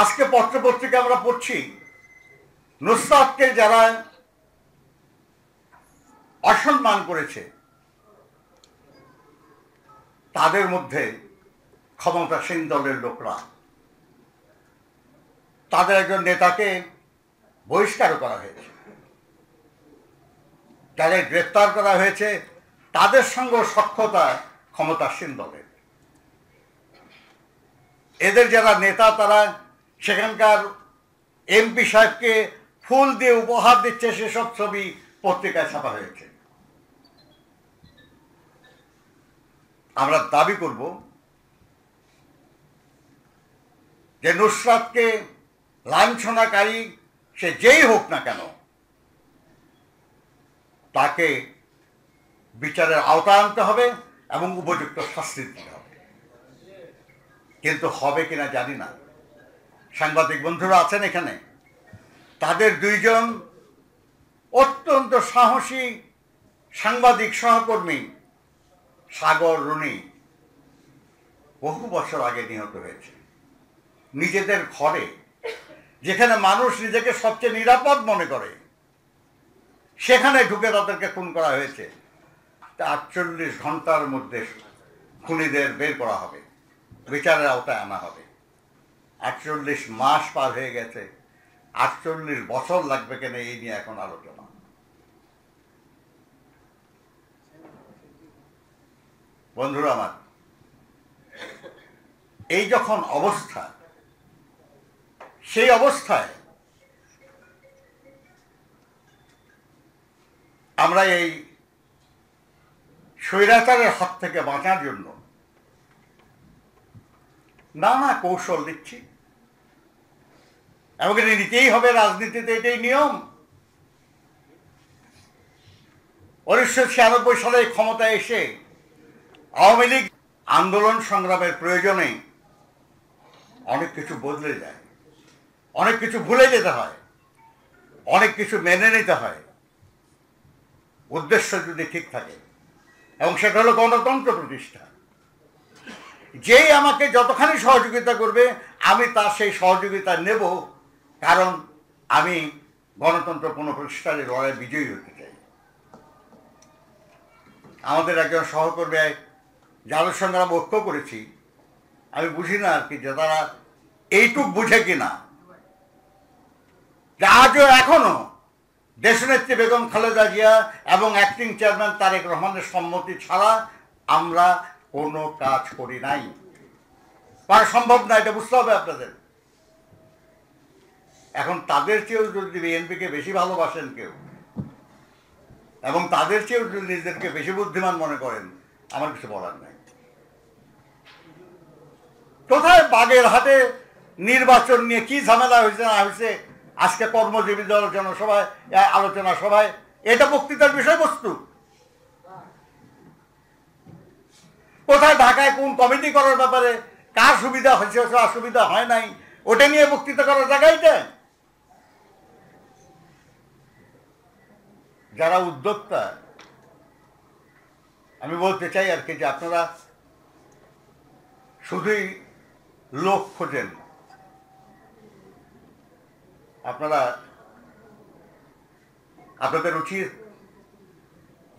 আজকে পত্রপত্রিকা আমরা পড়ছি নুসরাতকে যারা অসম্মান করেছে তাদের মধ্যে ক্ষমতাসীন দলের লোকরা তাদের একজন নেতাকে বহিষ্কার করা হয়েছে, যাদের গ্রেপ্তার করা হয়েছে তাদের সঙ্গে সখ্যতা ক্ষমতাসীন দলের। এদের যারা নেতা তারা সেখানকার এমপি সাহেবকে ফুল দিয়ে উপহার দিচ্ছে, সেসব ছবি পত্রিকায় ছাপা হয়েছে। আমরা দাবি করব যে নুসরাতকে লাঞ্ছনাকারী সে যেই হোক না কেন তাকে বিচারের আওতায় আনতে হবে এবং উপযুক্ত শাস্তি দিতে হবে। কিন্তু হবে কিনা জানি না। সাংবাদিক বন্ধুরা আছেন এখানে, তাদের দুইজন অত্যন্ত সাহসী সাংবাদিক সহকর্মী সাগর রুনি বহু বছর আগে নিহত হয়েছে। নিজেদের ঘরে, যেখানে মানুষ নিজেকে সবচেয়ে নিরাপদ মনে করে, সেখানে ঢুকে তাদেরকে খুন করা হয়েছে। 48 ঘন্টার মধ্যে খুনিদের বের করা হবে, বিচারের আওতায় আনা হবে। 48 মাস পার হয়ে গেছে, 48 বছর লাগবে কেন এই নিয়ে এখন আলোচনা। বন্ধুরা আমার, এই যখন অবস্থা, সেই অবস্থায় আমরা এই স্বৈরাচারের হাত থেকে বাঁচার জন্য নানা কৌশল দিচ্ছি এবং এটা নিতেই হবে। রাজনীতিতে এটাই নিয়ম। 1996 সালে ক্ষমতায় এসে আওয়ামী লীগ আন্দোলন সংগ্রামের প্রয়োজনে অনেক কিছু বদলে যায়, অনেক কিছু ভুলে যেতে হয়, অনেক কিছু মেনে নিতে হয়, উদ্দেশ্য যদি ঠিক থাকে। এবং সেটা হলো গণতন্ত্র প্রতিষ্ঠা। যেই আমাকে যতখানি সহযোগিতা করবে আমি তার সেই সহযোগিতা নেব, কারণ আমি গণতন্ত্র পুনঃপ্রতিষ্ঠার লড়াই বিজয়ী হতে চাই। আমাদের একজন সহকর্মী যাদের সঙ্গে আমরা ঐক্য করেছি, আমি বুঝি না আর কি যে তারা এইটুক বুঝে কিনা যে আজও এখনো দেশনেত্রী বেগম খালেদা জিয়া এবং অ্যাক্টিং চেয়ারম্যান তারেক রহমানের সম্মতি ছাড়া আমরা কোনো কাজ করি নাই। করা সম্ভব না, এটা বুঝতে হবে আপনাদের। এখন তাদের চেয়েও যদি বিএনপিকে বেশি ভালোবাসেন কেউ এবং তাদের চেয়েও যদি নিজেদেরকে বেশি বুদ্ধিমান মনে করেন, আমার কিছু বলার নাই। কোথায় বাগেরহাটে নির্বাচন নিয়ে কি ঝামেলা হয়েছে না হয়েছে, আজকে কর্মজীবী দল জনসভায় আলোচনা সভায় এটা বক্তৃতার বিষয়বস্তু। কোথায় ঢাকায় কোন কমিটি করার ব্যাপারে কার সুবিধা হয়েছে অসুবিধা হয় নাই, ওটা নিয়ে বক্তৃতা করার জায়গাটা। যারা উদ্যোক্তা, আমি বলতে চাই আর কি যে আপনারা শুধুই লোক খোঁজেন, আপনাদের উচিত,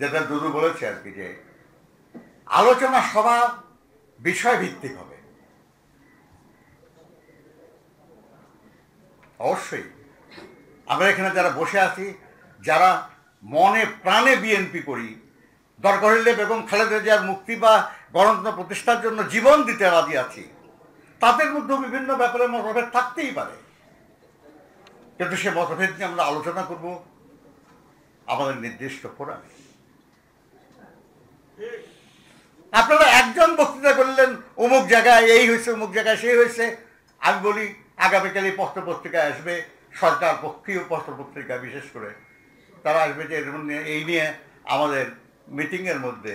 যেটা দুদু বলেছে আর কি, যে আলোচনা সভা বিষয় ভিত্তিক হবে। অবশ্যই আমরা এখানে যারা বসে আছি, যারা মনে প্রাণে বিএনপি করি, দরকার হইলে বেগম খালেদা জিয়ার মুক্তি বা গণতন্ত্র প্রতিষ্ঠার জন্য জীবন দিতে রাজি আছি, তাদের মধ্যে বিভিন্ন ব্যাপারে মতভেদ থাকতেই পারে। কিন্তু সে মতভেদ নিয়ে আমরা আলোচনা করব আমাদের নির্দিষ্ট ফোরামে। আপনারা একজন বক্তৃতা করলেন অমুক জায়গায় এই হয়েছে, অমুক জায়গায় সেই হয়েছে। আমি বলি আগামীকাল এই পত্রপত্রিকায় আসবে, সরকার পক্ষীয় পত্রপত্রিকা বিশেষ করে, তারা আসবে যে এই নিয়ে আমাদের মিটিংয়ের মধ্যে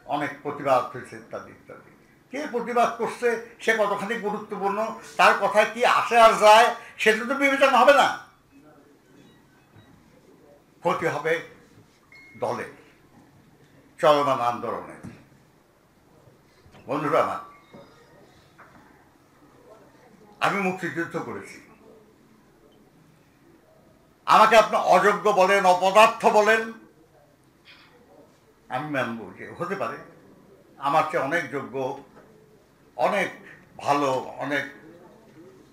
অনেক প্রতিবাদ হয়েছে ইত্যাদি ইত্যাদি। কে প্রতিবাদ করছে, সে কতখানি গুরুত্বপূর্ণ, তার কথায় কি আসে আর যায়, সেটা তো বিবেচনা হবে না। ক্ষতি হবে দলের, চলমান আন্দোলনের। বন্ধুরা আমার, আমি মুক্তিযুদ্ধ করেছি। আমাকে আপনি অযোগ্য বলেন, অপদার্থ বলেন, আমি মানব যে হতে পারে আমার চেয়ে অনেক যোগ্য, অনেক ভালো, অনেক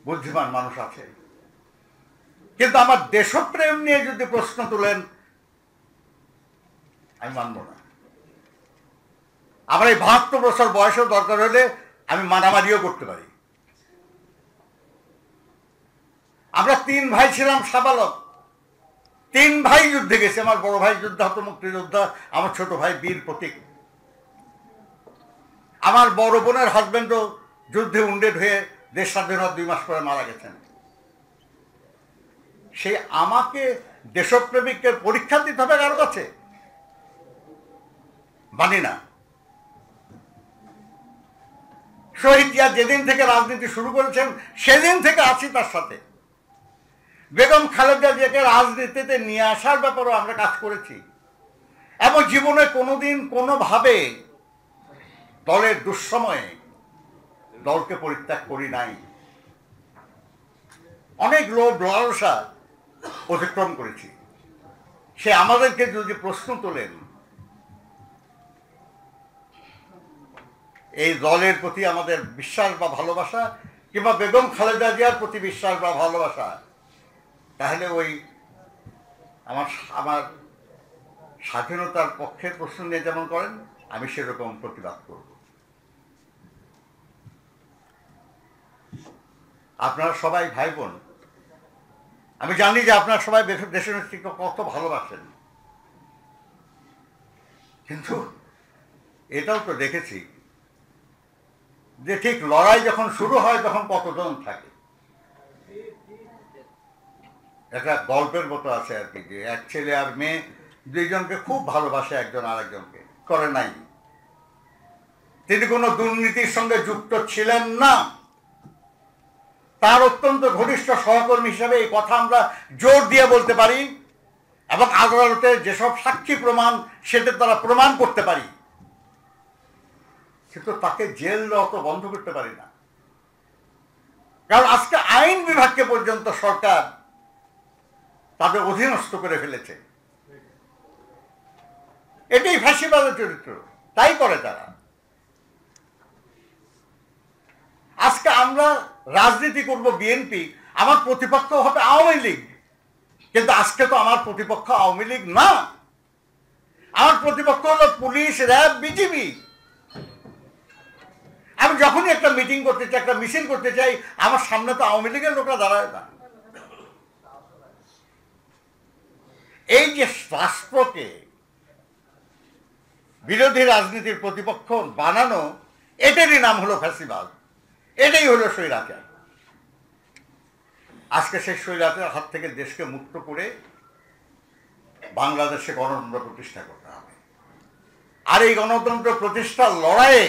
বুদ্ধিমান মানুষ আছে। কিন্তু আমার দেশপ্রেম নিয়ে যদি প্রশ্ন তুলেন, আমি মানব না। আমার এই 72 বছর বয়সেও দরকার হলে আমি মারামারিও করতে পারি। আমরা 3 ভাই ছিলাম সাবালক, 3 ভাই যুদ্ধে গেছে। আমার বড় ভাই যুদ্ধাহত মুক্তিযোদ্ধা, আমার ছোট ভাই বীর প্রতীক। আমার বড় বোনের হাজবেন্ডও যুদ্ধে উন্ডেড হয়ে দেশ স্বাধীন হওয়ার 2 মাস পরে মারা গেছেন। সেই আমাকে দেশপ্রেমিকের পরীক্ষা দিতে হবে কারো কাছে? মানি না। শহীদ জিয়া যেদিন থেকে রাজনীতি শুরু করেছেন সেদিন থেকে আছি তার সাথে। বেগম খালেদা জিয়াকে রাজনীতিতে নিয়ে আসার ব্যাপারেও আমরা কাজ করেছি এবং জীবনে কোনোদিন কোনোভাবে দলের দুঃসময়ে দলকে পরিত্যাগ করি নাই। অনেক লোভ লালসা অতিক্রম করেছি। সে আমাদেরকে যদি প্রশ্ন তোলেন এই দলের প্রতি আমাদের বিশ্বাস বা ভালোবাসা, কিংবা বেগম খালেদা জিয়ার প্রতি বিশ্বাস বা ভালোবাসা, তাহলে ওই আমার স্বাধীনতার পক্ষের প্রশ্ন নিয়ে যেমন করেন, আমি সেরকম প্রতিবাদ করব। আপনারা সবাই ভাই বোন, আমি জানি যে আপনারা সবাই দেশের নেত্রীকে কত ভালোবাসেন, কিন্তু এটাও তো দেখেছি যে ঠিক লড়াই যখন শুরু হয় তখন কতজন থাকে। একটা গল্পের মতো আছে আর কি, যে এক ছেলে আর মেয়ে দুইজনকে খুব ভালোবাসে, একজন আরেকজনকে করে নাই। তিনি কোনো দুর্নীতির সঙ্গে যুক্ত ছিলেন না। তার অত্যন্ত ঘনিষ্ঠ সহকর্মী হিসাবে এই কথা আমরা জোর দিয়ে বলতে পারি এবং আদালতে যেসব সাক্ষী প্রমাণ সেটা তারা প্রমাণ করতে পারি, কিন্তু তাকে জেল দেওয়া তো বন্ধ করতে পারি না। কারণ আজকে আইন বিভাগকে পর্যন্ত সরকার তাদের অধীনস্থ করে ফেলেছে। এটাই ফাঁসিবাদের চরিত্র, তাই করে তারা। আজকে আমরা রাজনীতি করব বিএনপি, আমার প্রতিপক্ষ হবে আওয়ামী লীগ, কিন্তু আজকে তো আমার প্রতিপক্ষ আওয়ামী লীগ না, আমার প্রতিপক্ষ হলো পুলিশ, র্যাব, বিজিবি। আমি যখনই একটা মিটিং করতে চাই, একটা মিছিল করতে চাই, আমার সামনে তো আওয়ামী লীগের লোকরা দাঁড়ায় না। এই যে রাষ্ট্রকে বিরোধী রাজনীতির প্রতিপক্ষ বানানো, এটারই নাম হলো ফ্যাসিবাদ, এটাই হলো স্বৈরাচার। আজকে সেই স্বৈরাচারের হাত থেকে দেশকে মুক্ত করে বাংলাদেশে গণতন্ত্র প্রতিষ্ঠা করতে হবে। আর এই গণতন্ত্র প্রতিষ্ঠার লড়াইয়ে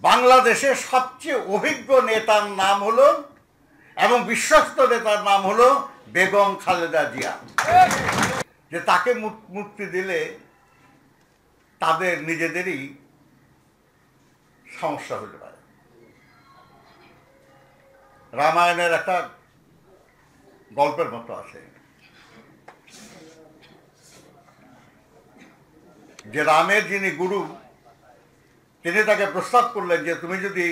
বাংলাদেশের সবচেয়ে অভিজ্ঞ নেতার নাম হলো এবং বিশ্বস্ত নেতার নাম হলো বেগম খালেদা জিয়া। যে তাকে মুক্তি দিলে তাদের নিজেদেরই সমস্যা হতে পারে। রামায়ণের একটা গল্পের মতো আছে যে রামের যিনি গুরু, তিনি তাকে প্রস্তাব করলেন যে তুমি যদি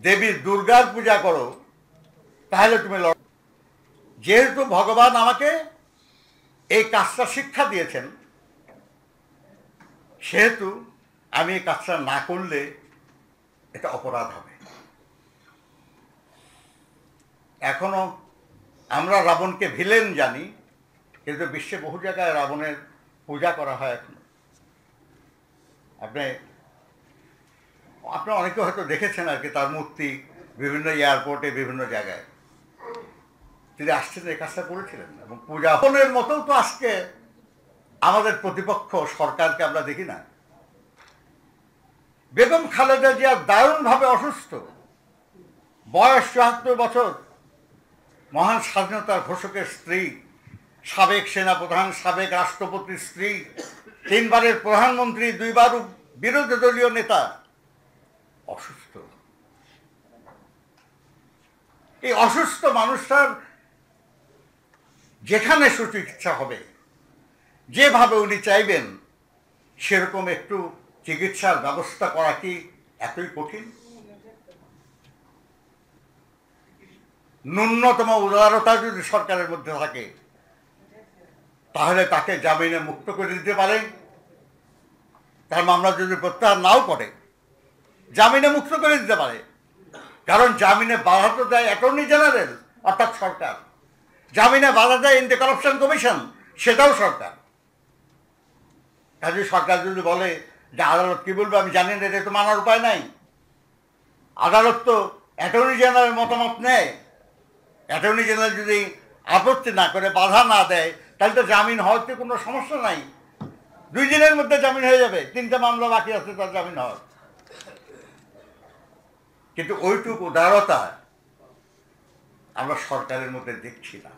দেবী দুর্গার পূজা করো তাহলে তুমি যেহেতু ভগবান আমাকে এই কাজটা শিক্ষা দিয়েছেন, সেহেতু আমি এই কাজটা না করলে এটা অপরাধ হবে। এখনো আমরা রাবণকে ভিলেন জানি, কিন্তু বিশ্বে বহু জায়গায় রাবণের পূজা করা হয় এখন। আপনারা অনেকে হয়তো দেখেছেন আর কি, তার মূর্তি বিভিন্ন এয়ারপোর্টে, বিভিন্ন জায়গায় তিনি আসছেন, এই কাজটা করেছিলেন। এবং পূজা রাবণের মতো তো আজকে আমাদের প্রতিপক্ষ সরকারকে আমরা দেখি না। বেগম খালেদা জিয়া দারুণভাবে অসুস্থ, বয়স 74 বছর, মহান স্বাধীনতার ঘোষকের স্ত্রী, সাবেক সেনাপ্রধান, সাবেক রাষ্ট্রপতির স্ত্রী, 3 বারের প্রধানমন্ত্রী, 2 বার বিরোধী দলীয় নেতা, অসুস্থ। এই অসুস্থ মানুষটার যেখানে সুচিকিৎসা হবে, যেভাবে উনি চাইবেন সেরকম একটু চিকিৎসার ব্যবস্থা করা কি এতই কঠিন? ন্যূনতম উদারতা যদি সরকারের মধ্যে থাকে তাহলে তাকে জামিনে মুক্ত করে দিতে পারে। তার মামলা যদি প্রত্যাহার নাও করে জামিনে মুক্ত করে দিতে পারে, কারণ জামিনে বাধা তো দেয় অ্যাটর্নি জেনারেল অর্থাৎ সরকার, জামিনে বাধা দেয় অ্যান্টি কারাপশন কমিশন, সেটাও সরকার। কাজে সরকার যদি বলে যে আদালত কি বলবে আমি জানি না, এটা তো মানার উপায় নাই। আদালত তো অ্যাটর্নি জেনারেলের মতামত নেয়, অ্যাটর্নি জেনারেল যদি আপত্তি না করে বাধা না দেয় তাহলে তো জামিন হওয়াতে কোনো সমস্যা নাই, 2 দিনের মধ্যে জামিন হয়ে যাবে, 3টা মামলা বাকি আছে তার জামিন হওয়ার। কিন্তু ওইটুকু উদারতা আমরা সরকারের মধ্যে দেখছি না।